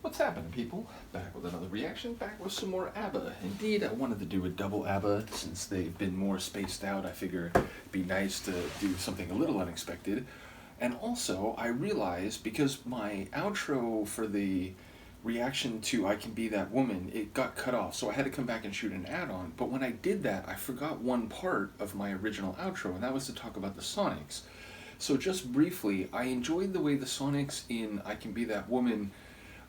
What's happening, people? Back with another reaction, back with some more ABBA. Indeed, I wanted to do a double ABBA since they've been more spaced out. I figure it'd be nice to do something a little unexpected. And also, I realized because my outro for the reaction to I Can Be That Woman, it got cut off, so I had to come back and shoot an add-on. But when I did that, I forgot one part of my original outro, and that was to talk about the Sonics. So just briefly, I enjoyed the way the Sonics in I Can Be That Woman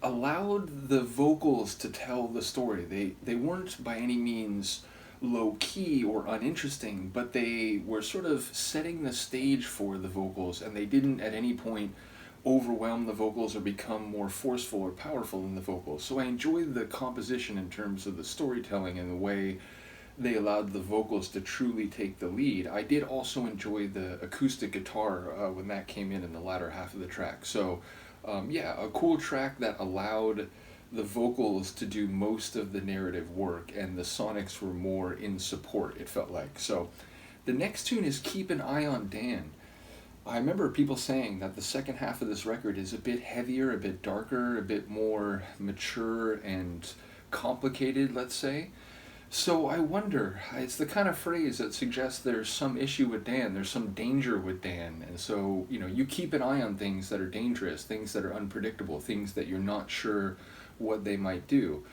allowed the vocals to tell the story. They weren't by any means low key or uninteresting, but they were sort of setting the stage for the vocals, and they didn't at any point overwhelm the vocals or become more forceful or powerful in the vocals. So I enjoyed the composition in terms of the storytelling and the way they allowed the vocals to truly take the lead. I did also enjoy the acoustic guitar when that came in the latter half of the track. So yeah, a cool track that allowed the vocals to do most of the narrative work, and the Sonics were more in support, it felt like. So the next tune is Keep an Eye on Dan. I remember people saying that the second half of this record is a bit heavier, a bit darker, a bit more mature and complicated, let's say. So I wonder, it's the kind of phrase that suggests there's some issue with Dan, there's some danger with Dan, and so, you keep an eye on things that are dangerous, things that are unpredictable, things that you're not sure what they might do.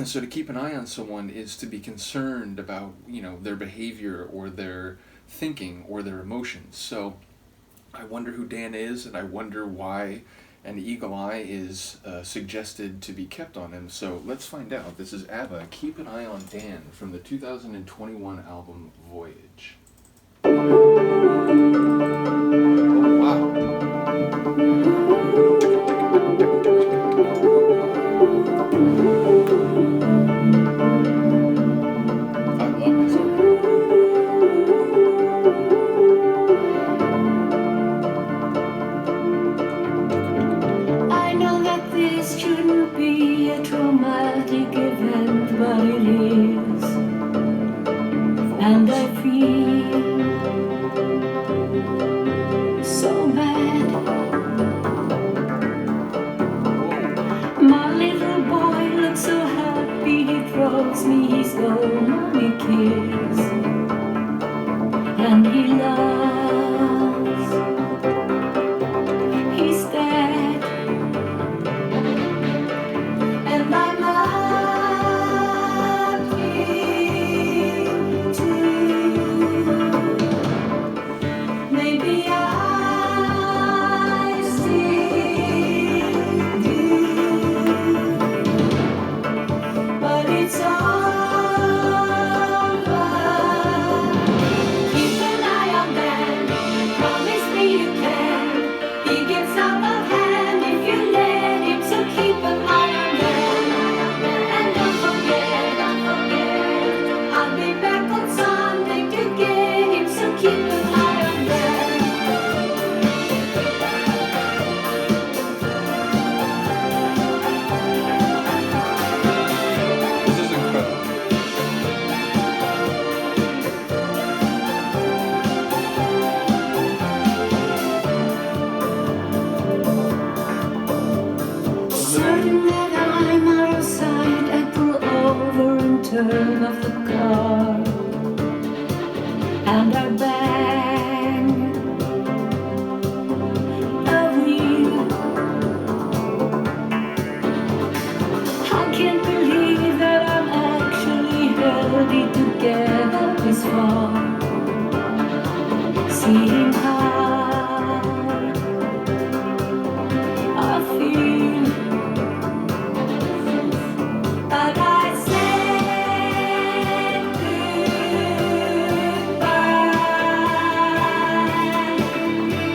So to keep an eye on someone is to be concerned about, their behavior or their thinking or their emotions. So I wonder who Dan is, and I wonder why an eagle eye is suggested to be kept on him. So let's find out. This is ABBA, Keep an Eye on Dan, from the 2021 album Voyage. Oh, wow. I love this song. I know that this shouldn't be a traumatic event, but it is. And I feel so bad. My little boy looks so happy, he throws me his only kiss. And he loves his dad. And I love him too. Maybe I still do, but it's over. Keep an eye on them. Promise me you can. He gets out of hand if you let him. So keep an eye on them. And don't forget, I'll be back on Sunday to get him. So keep an eye on them. This is incredible. Certain that I'm out of sight, I pull over and turn off the car. And I bang the wheel. I can't believe that I'm actually ready to get up this far. Seeing how I feel, but I said goodbye,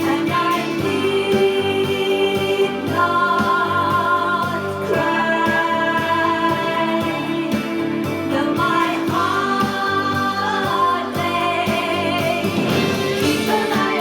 and I did not cry. Though my heart aches, keep an eye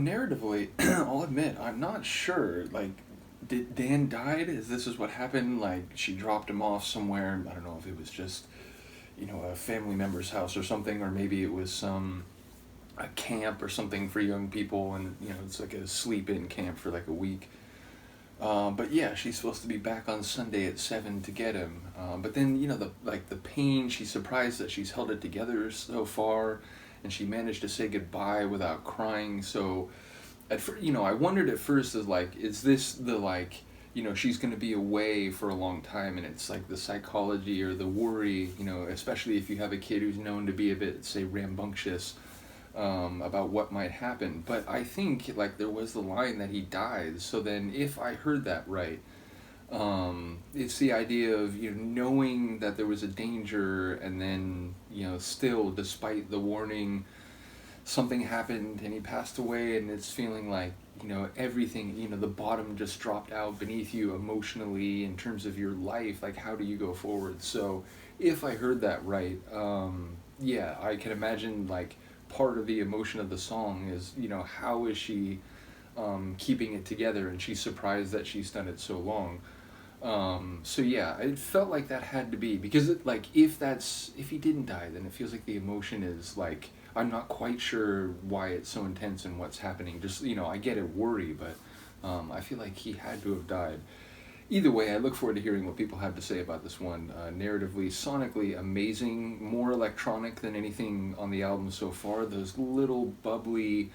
narratively, I'll admit, I'm not sure. Like, did Dan died? Is this is what happened? Like, she dropped him off somewhere. I don't know if it was just, a family member's house or something, or maybe it was a camp or something for young people, and it's like a sleep-in camp for like a week. But yeah, she's supposed to be back on Sunday at 7 to get him. But then the pain. She's surprised that she's held it together so far, and she managed to say goodbye without crying. So, I wondered at first, is this she's going to be away for a long time, and it's like the psychology or the worry, especially if you have a kid who's known to be a bit, say, rambunctious. About what might happen. But I think there was the line that he dies. So then if I heard that right, it's the idea of knowing that there was a danger, and then still, despite the warning, something happened and he passed away, and it's feeling like everything, the bottom just dropped out beneath you emotionally in terms of your life. Like, how do you go forward? So if I heard that right, yeah, I can imagine part of the emotion of the song is, how is she keeping it together, and she's surprised that she's done it so long. So yeah, it felt like that had to be, because if he didn't die, then it feels like the emotion is I'm not quite sure why it's so intense and what's happening. Just, I get it, worry, but I feel like he had to have died. Either way, I look forward to hearing what people have to say about this one. Narratively, sonically, amazing, more electronic than anything on the album so far. Those little bubbly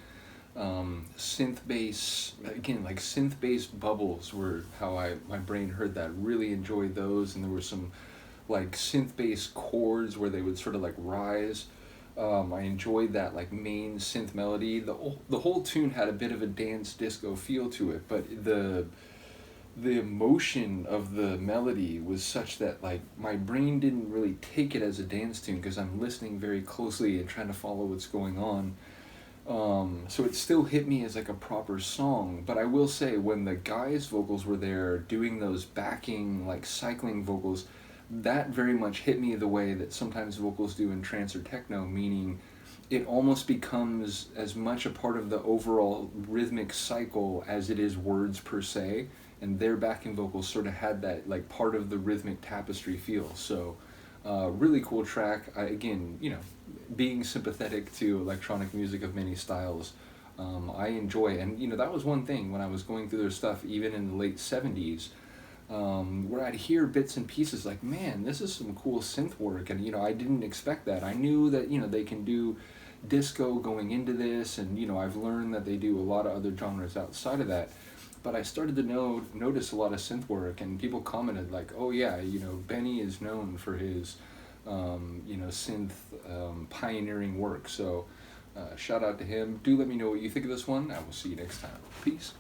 synth bass, again, synth bass bubbles were how my brain heard that. Really enjoyed those, and there were some synth bass chords where they would sort of rise. I enjoyed that main synth melody. The whole tune had a bit of a dance disco feel to it, but the emotion of the melody was such that my brain didn't really take it as a dance tune, because I'm listening very closely and trying to follow what's going on. So it still hit me as a proper song. But I will say, when the guys' vocals were there doing those backing cycling vocals, that very much hit me the way that sometimes vocals do in trance or techno, meaning it almost becomes as much a part of the overall rhythmic cycle as it is words per se. And their backing vocals sort of had that part of the rhythmic tapestry feel. So really cool track. Again, being sympathetic to electronic music of many styles, I enjoy. And that was one thing when I was going through their stuff, even in the late 70s, where I'd hear bits and pieces man, this is some cool synth work. And I didn't expect that. I knew that they can do disco going into this, and I've learned that they do a lot of other genres outside of that. But I started to notice a lot of synth work, and people commented oh yeah, Benny is known for his, synth pioneering work. So shout out to him. Do let me know what you think of this one. I will see you next time. Peace.